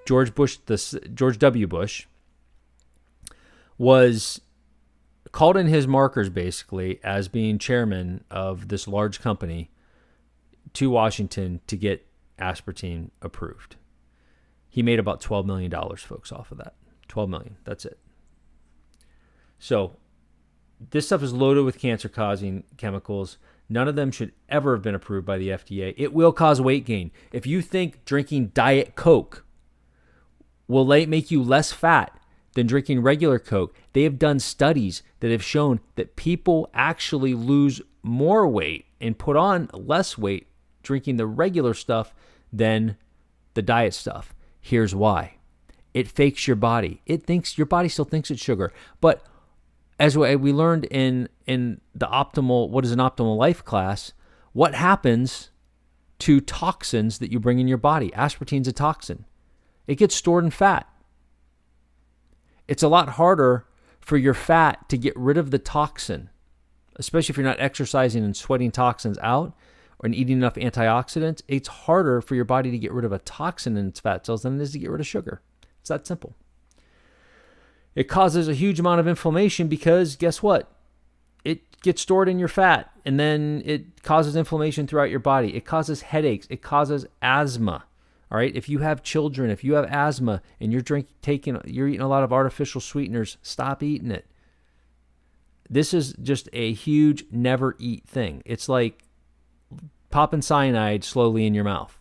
George W. Bush, was called in his markers basically as being chairman of this large company to Washington to get aspartame approved. He made about $12 million, folks, off of that. $12 million. That's it. So this stuff is loaded with cancer-causing chemicals. None of them should ever have been approved by the FDA. It will cause weight gain. If you think drinking Diet Coke will make you less fat than drinking regular Coke, they have done studies that have shown that people actually lose more weight and put on less weight drinking the regular stuff than the diet stuff. Here's why. It fakes your body. Your body still thinks it's sugar. But as we learned in the what is an optimal life class, what happens to toxins that you bring in your body? Aspartame's a toxin. It gets stored in fat. It's a lot harder for your fat to get rid of the toxin, especially if you're not exercising and sweating toxins out or eating enough antioxidants. It's harder for your body to get rid of a toxin in its fat cells than it is to get rid of sugar. It's that simple. It causes a huge amount of inflammation because guess what? It gets stored in your fat and then it causes inflammation throughout your body. It causes headaches. It causes asthma. All right, if you have children, if you have asthma and you're eating a lot of artificial sweeteners, stop eating it. This is just a huge never eat thing. It's like popping cyanide slowly in your mouth.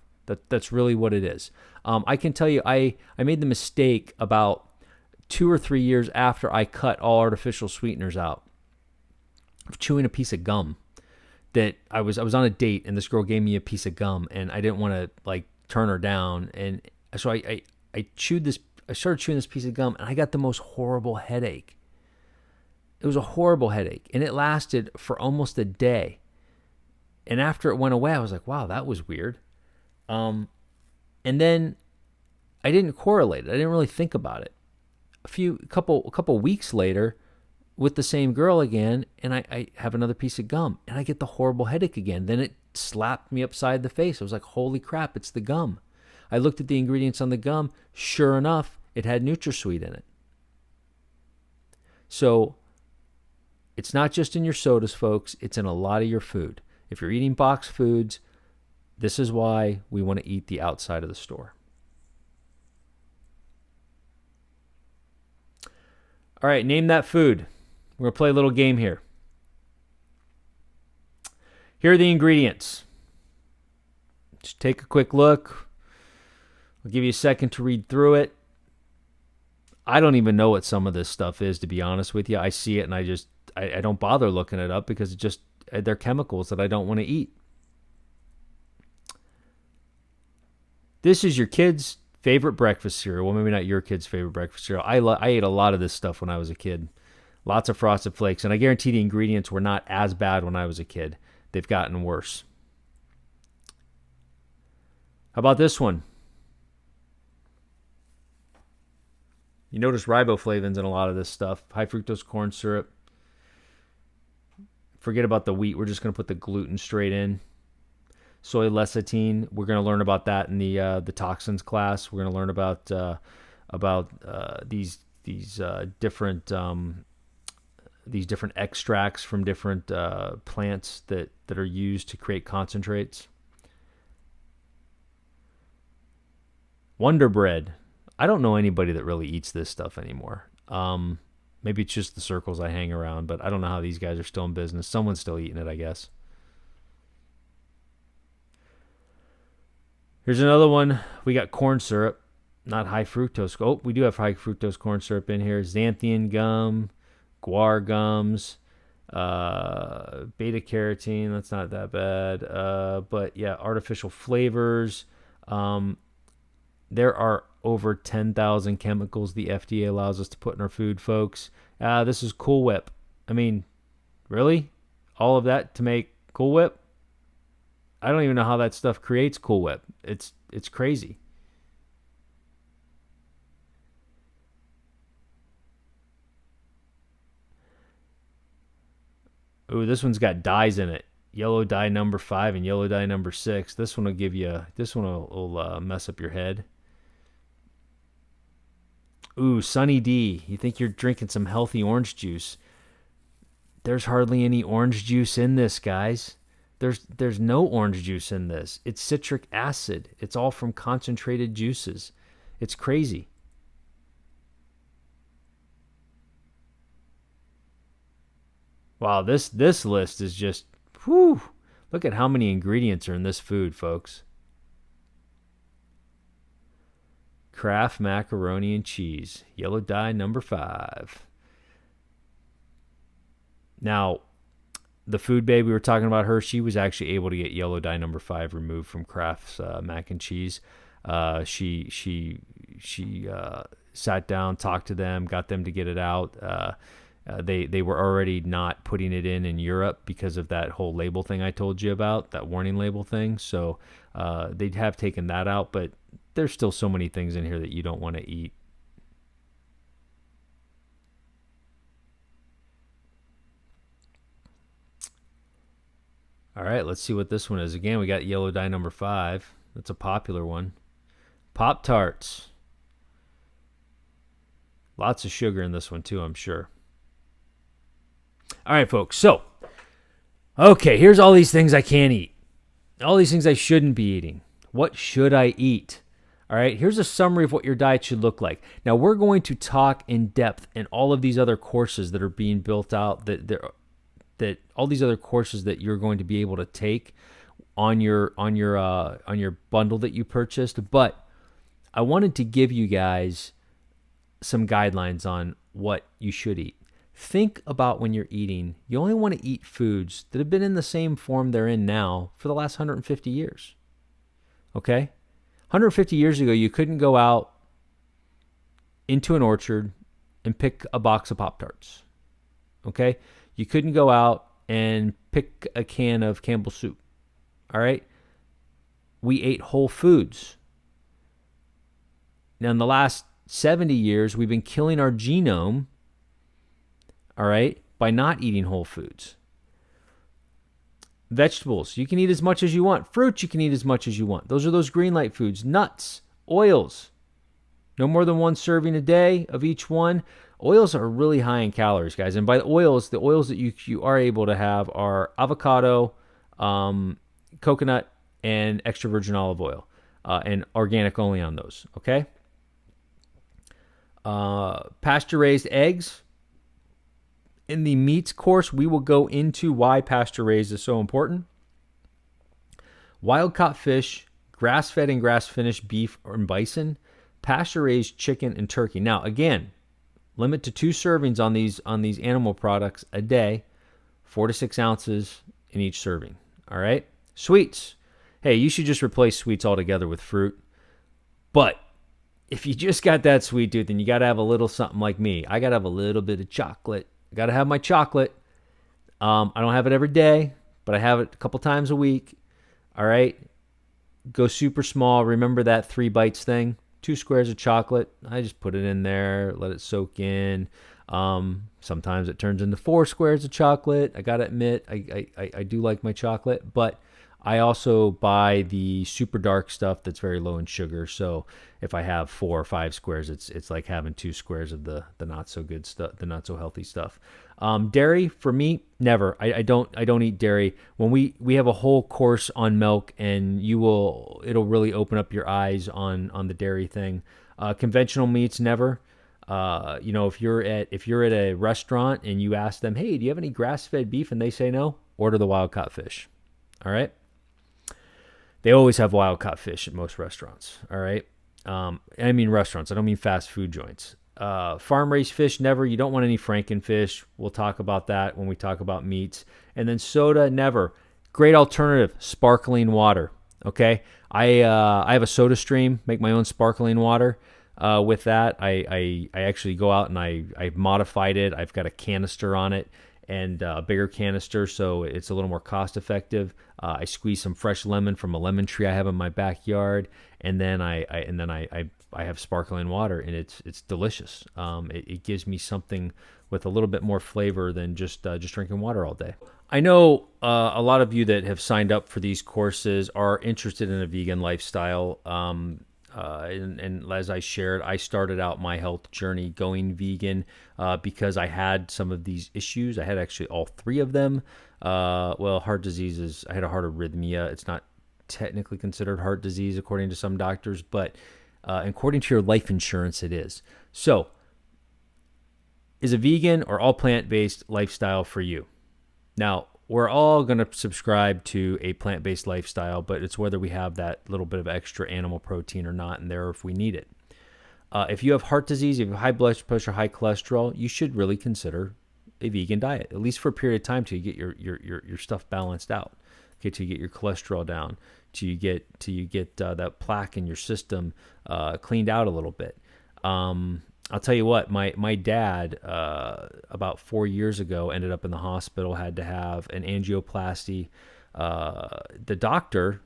That's really what it is. I can tell you, I made the mistake about 2 or 3 years after I cut all artificial sweeteners out of chewing a piece of gum. That I was on a date and this girl gave me a piece of gum and I didn't want to turn her down, and so I started chewing this piece of gum and I got the most horrible headache. It was a horrible headache and it lasted for almost a day. And after it went away, I was like, wow, that was weird. And then I didn't correlate it. I didn't really think about it. A couple weeks later with the same girl again, and I have another piece of gum and I get the horrible headache again. Then it slapped me upside the face. I was like, holy crap, it's the gum. I looked at the ingredients on the gum. Sure enough, it had NutraSweet in it. So it's not just in your sodas, folks. It's in a lot of your food. If you're eating boxed foods, this is why we want to eat the outside of the store. All right, name that food. We're going to play a little game here. Here are the ingredients. Just take a quick look. I'll give you a second to read through it. I don't even know what some of this stuff is, to be honest with you. I see it and I don't bother looking it up because they're chemicals that I don't want to eat. This is your kid's favorite breakfast cereal. Well, maybe not your kid's favorite breakfast cereal. I ate a lot of this stuff when I was a kid. Lots of Frosted Flakes. And I guarantee the ingredients were not as bad when I was a kid. They've gotten worse. How about this one? You notice riboflavins in a lot of this stuff. High fructose corn syrup. Forget about the wheat. We're just going to put the gluten straight in. Soy lecithin. We're going to learn about that in the toxins class. We're going to learn about these different extracts from different plants that are used to create concentrates. Wonder Bread. I don't know anybody that really eats this stuff anymore. Maybe it's just the circles I hang around, but I don't know how these guys are still in business. Someone's still eating it, I guess. Here's another one. We got corn syrup, not high fructose. Oh, we do have high fructose corn syrup in here. Xanthian gum, guar gums, beta carotene. That's not that bad. But yeah, artificial flavors. There are over 10,000 chemicals the FDA allows us to put in our food, folks. This is Cool Whip. I mean, really? All of that to make Cool Whip? I don't even know how that stuff creates Cool Whip. It's crazy. Ooh, this one's got dyes in it. Yellow dye number 5 and yellow dye number 6. This one will mess up your head. Ooh, Sunny D. You think you're drinking some healthy orange juice. There's hardly any orange juice in this, guys. There's no orange juice in this. It's citric acid. It's all from concentrated juices. It's crazy. Wow, this list is just, whew. Look at how many ingredients are in this food, folks. Kraft macaroni and cheese. Yellow dye number 5. Now, the food babe we were talking about, her, she was actually able to get yellow dye number 5 removed from Kraft's mac and cheese. She sat down, talked to them, got them to get it out. They were already not putting it in Europe because of that whole label thing I told you about, that warning label thing. So they'd have taken that out, but there's still so many things in here that you don't want to eat. All right, let's see what this one is. Again, we got yellow dye number 5. That's a popular one. Pop-Tarts. Lots of sugar in this one too, I'm sure. All right, folks. So, okay, here's all these things I can't eat. All these things I shouldn't be eating. What should I eat? All right, here's a summary of what your diet should look like. Now, we're going to talk in depth in all of these other courses that are being built out, that all these other courses that you're going to be able to take on your bundle that you purchased. But I wanted to give you guys some guidelines on what you should eat. Think about when you're eating, you only want to eat foods that have been in the same form they're in now for the last 150 years. Okay? 150 years ago, you couldn't go out into an orchard and pick a box of Pop-Tarts. Okay? You couldn't go out and pick a can of Campbell's soup. All right? We ate whole foods. Now, in the last 70 years, we've been killing our genome, all right, by not eating whole foods. Vegetables, you can eat as much as you want. Fruits, you can eat as much as you want. Those are those green light foods. Nuts, oils, no more than one serving a day of each one. Oils are really high in calories, guys. And by the oils that you are able to have are avocado, coconut, and extra virgin olive oil, and organic only on those, okay? Pasture-raised eggs. In the meats course, we will go into why pasture-raised is so important. Wild-caught fish, grass-fed and grass-finished beef and bison, pasture-raised chicken and turkey. Now, again, limit to 2 servings on these animal products a day, 4 to 6 ounces in each serving. All right? Sweets. Hey, you should just replace sweets altogether with fruit. But if you just got that sweet tooth, then you got to have a little something like me. I got to have a little bit of chocolate. I got to have my chocolate. I don't have it every day, but I have it a couple times a week. All right? Go super small. Remember that 3 bites thing? 2 squares of chocolate. I just put it in there, let it soak in. Sometimes it turns into 4 squares of chocolate. I got to admit, I do like my chocolate, but I also buy the super dark stuff that's very low in sugar. So if I have 4 or 5 squares, it's like having 2 squares of the not so good stuff, the not so healthy stuff. Dairy for me, never. I don't eat dairy. When we have a whole course on milk, and it'll really open up your eyes on the dairy thing. Conventional meats, never. If you're at a restaurant and you ask them, hey, do you have any grass-fed beef, and they say no, order the wild-caught fish. All right. They always have wild-caught fish at most restaurants, all right? I mean restaurants. I don't mean fast food joints. Farm-raised fish, never. You don't want any frankenfish. We'll talk about that when we talk about meats. And then soda, never. Great alternative, sparkling water, okay? I have a soda stream, make my own sparkling water. With that, I actually go out and I've modified it. I've got a canister on it, and a bigger canister, so it's a little more cost effective. I squeeze some fresh lemon from a lemon tree I have in my backyard, and then I have sparkling water, and it's delicious. It gives me something with a little bit more flavor than just drinking water all day. I know a lot of you that have signed up for these courses are interested in a vegan lifestyle. And as I shared, I started out my health journey going vegan because I had some of these issues. I had actually all 3 of them. Heart diseases. I had a heart arrhythmia. It's not technically considered heart disease according to some doctors, but according to your life insurance, it is. So, is a vegan or all plant-based lifestyle for you? Now, we're all going to subscribe to a plant-based lifestyle, but it's whether we have that little bit of extra animal protein or not in there, if we need it. If you have heart disease, if you have high blood pressure, high cholesterol, you should really consider a vegan diet, at least for a period of time, till you get your stuff balanced out. Okay, till you get your cholesterol down, till you get that plaque in your system cleaned out a little bit. I'll tell you what, my dad, about 4 years ago, ended up in the hospital, had to have an angioplasty. The doctor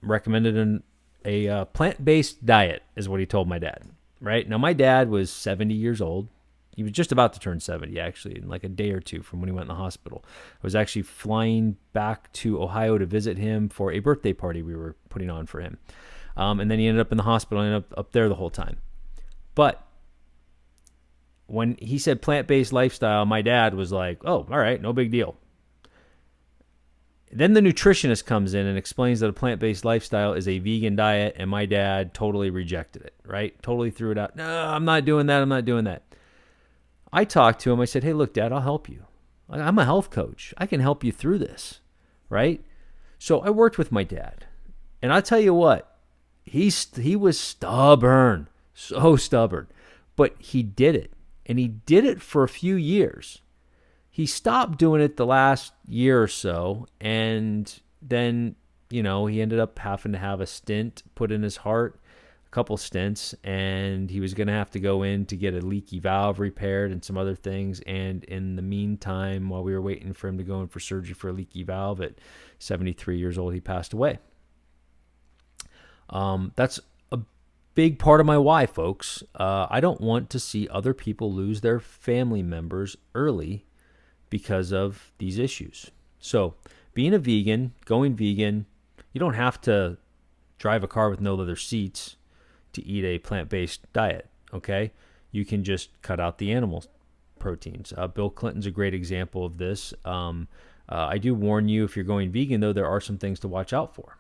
recommended a plant-based diet, is what he told my dad, right? Now, my dad was 70 years old. He was just about to turn 70, actually, in like a day or two from when he went in the hospital. I was actually flying back to Ohio to visit him for a birthday party we were putting on for him. And then he ended up in the hospital, and ended up there the whole time. But when he said plant-based lifestyle, my dad was like, oh, all right, no big deal. Then the nutritionist comes in and explains that a plant-based lifestyle is a vegan diet, and my dad totally rejected it, right? Totally threw it out. No, I'm not doing that. I talked to him. I said, hey, look, Dad, I'll help you. I'm a health coach. I can help you through this, right? So I worked with my dad. And I'll tell you what, he was stubborn, so stubborn. But he did it. And he did it for a few years. He stopped doing it the last year or so, and then, he ended up having to have a stent put in his heart, a couple stents, and he was going to have to go in to get a leaky valve repaired and some other things. And in the meantime, while we were waiting for him to go in for surgery for a leaky valve at 73 years old, he passed away. That's big part of my why, folks. I don't want to see other people lose their family members early because of these issues. So being a vegan, going vegan, you don't have to drive a car with no leather seats to eat a plant-based diet, okay? You can just cut out the animal proteins. Bill Clinton's a great example of this. I do warn you, if you're going vegan, though, there are some things to watch out for.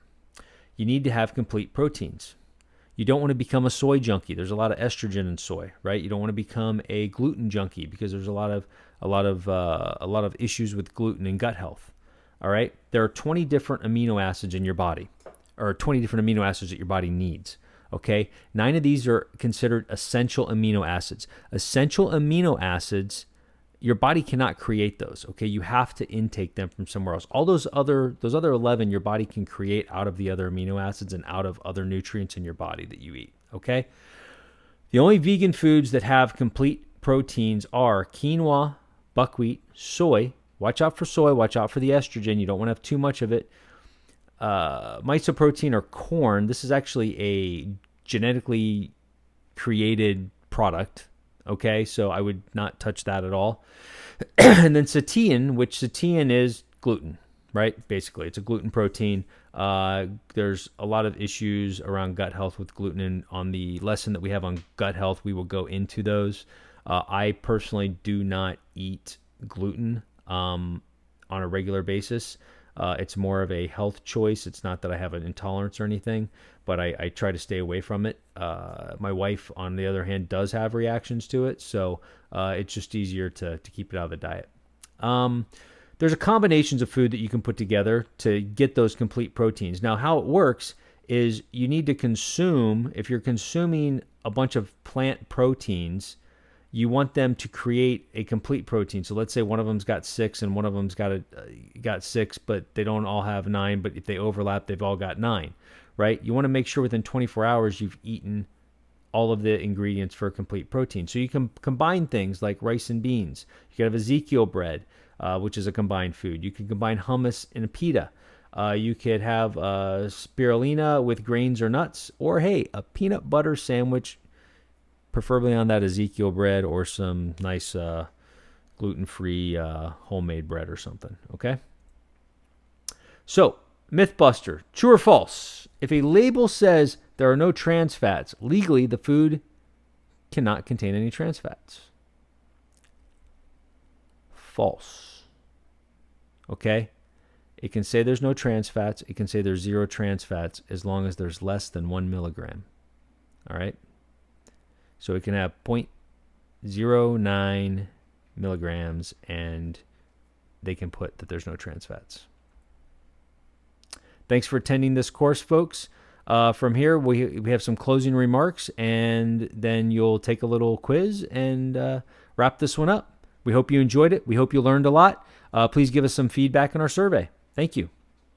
You need to have complete proteins. You don't want to become a soy junkie. There's a lot of estrogen in soy, right? You don't want to become a gluten junkie because there's a lot of issues with gluten and gut health. All right, there are 20 different amino acids in your body, or 20 different amino acids that your body needs. Okay, 9 of these are considered essential amino acids. Essential amino acids, your body cannot create those. Okay, you have to intake them from somewhere else. All those other 11, your body can create out of the other amino acids and out of other nutrients in your body that you eat. Okay, the only vegan foods that have complete proteins are quinoa, buckwheat, soy. Watch out for soy. Watch out for the estrogen. You don't want to have too much of it. Mysoprotein or corn. This is actually a genetically created product. Okay, so I would not touch that at all. And then satian, which satian is gluten, right? Basically, it's a gluten protein. There's a lot of issues around gut health with gluten. And on the lesson that we have on gut health, we will go into those. I personally do not eat gluten on a regular basis. It's more of a health choice. It's not that I have an intolerance or anything, but I try to stay away from it. My wife, on the other hand, does have reactions to it, so it's just easier to keep it out of the diet. There's a combinations of food that you can put together to get those complete proteins. Now, how it works is you need to consume, if you're consuming a bunch of plant proteins, you want them to create a complete protein. So let's say one of them's got 6 and one of them's got 6, but they don't all have 9. But if they overlap, they've all got 9, right? You want to make sure within 24 hours you've eaten all of the ingredients for a complete protein. So you can combine things like rice and beans. You can have Ezekiel bread, which is a combined food. You can combine hummus and a pita. You could have spirulina with grains or nuts, or hey, a peanut butter sandwich, preferably on that Ezekiel bread, or some nice gluten-free homemade bread or something, okay? So, Mythbuster, true or false? If a label says there are no trans fats, legally the food cannot contain any trans fats. False. Okay? It can say there's no trans fats. It can say there's 0 trans fats as long as there's less than 1 milligram. All right? So it can have 0.09 milligrams, and they can put that there's no trans fats. Thanks for attending this course, folks. From here, we have some closing remarks, and then you'll take a little quiz and wrap this one up. We hope you enjoyed it. We hope you learned a lot. Please give us some feedback in our survey. Thank you.